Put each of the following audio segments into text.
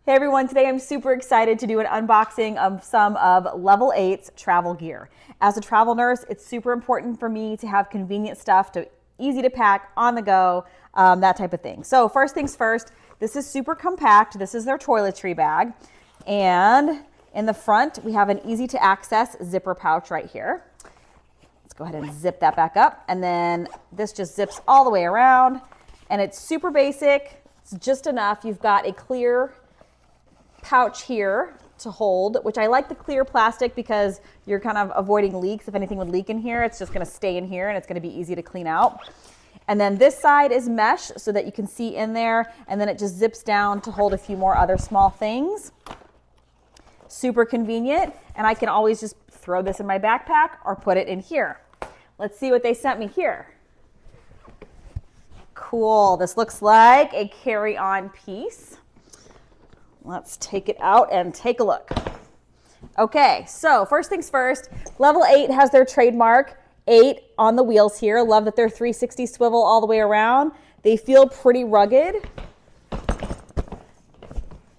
Hey everyone, today I'm super excited to do an unboxing of some of Level 8's travel gear. As a travel nurse, it's super important for me to have convenient stuff, easy to pack, on the go, that type of thing. So first things first, this is super compact. This is their toiletry bag. And in the front, we have an easy to access zipper pouch right here. Let's go ahead and zip that back up. And then this just zips all the way around. And it's super basic. It's just enough. You've got a clear pouch here to hold, which I like the clear plastic because you're kind of avoiding leaks. If anything would leak in here, it's just going to stay in here and it's going to be easy to clean out. And then this side is mesh so that you can see in there, and then it just zips down to hold a few more other small things. Super convenient, and I can always just throw this in my backpack or put it in here. Let's see what they sent me here. Cool, this looks like a carry-on piece. Let's take it out and take a look. Okay, so first things first, Level 8 has their trademark 8 on the wheels here. Love that they're 360 swivel all the way around. They feel pretty rugged.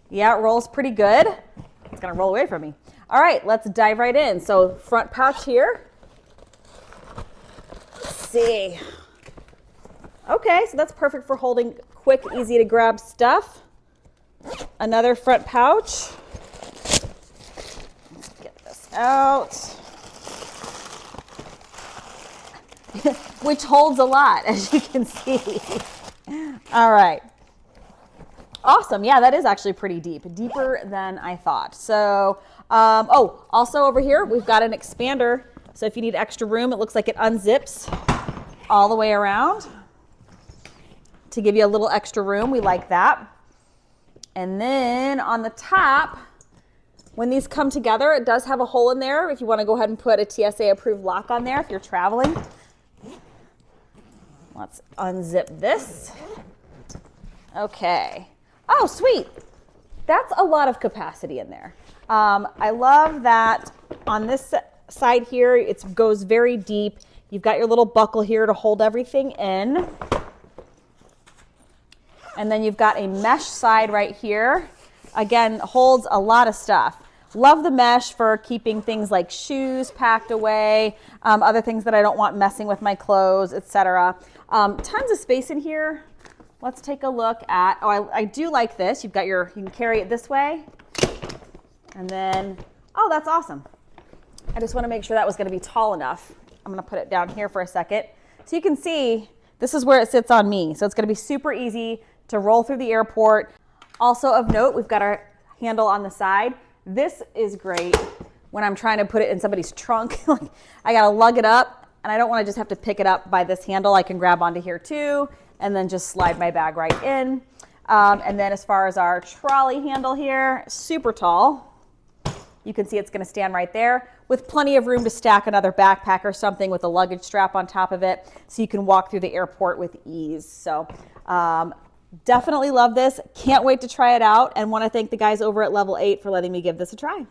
Yeah, it rolls pretty good. It's gonna roll away from me. All right, let's dive right in. So front pouch here. Let's see. Okay, so that's perfect for holding quick, easy to grab stuff. Another front pouch. Let's get this out. Which holds a lot, as you can see. All right. Awesome. Yeah, that is actually pretty deep. Deeper than I thought. So, also over here, we've got an expander. So if you need extra room, it looks like it unzips all the way around to give you a little extra room. We like that. And then on the top, when these come together, it does have a hole in there if you want to go ahead and put a TSA approved lock on there if you're traveling. Let's unzip this. Okay. Oh, sweet. That's a lot of capacity in there. I love that on this side here, it goes very deep. You've got your little buckle here to hold everything in. And then you've got a mesh side right here. Again, holds a lot of stuff. Love the mesh for keeping things like shoes packed away, other things that I don't want messing with my clothes, etc. Tons of space in here. Let's take a look at, I do like this. You can carry it this way. And then, oh, that's awesome. I just want to make sure that was going to be tall enough. I'm going to put it down here for a second. So you can see, this is where it sits on me. So it's going to be super easy to roll through the airport. Also of note, we've got our handle on the side. This is great when I'm trying to put it in somebody's trunk. I gotta lug it up, and I don't wanna just have to pick it up by this handle. I can grab onto here too, and then just slide my bag right in. And then as far as our trolley handle here, super tall. You can see it's gonna stand right there with plenty of room to stack another backpack or something with a luggage strap on top of it, so you can walk through the airport with ease. So definitely love this. Can't wait to try it out, and want to thank the guys over at Level 8 for letting me give this a try.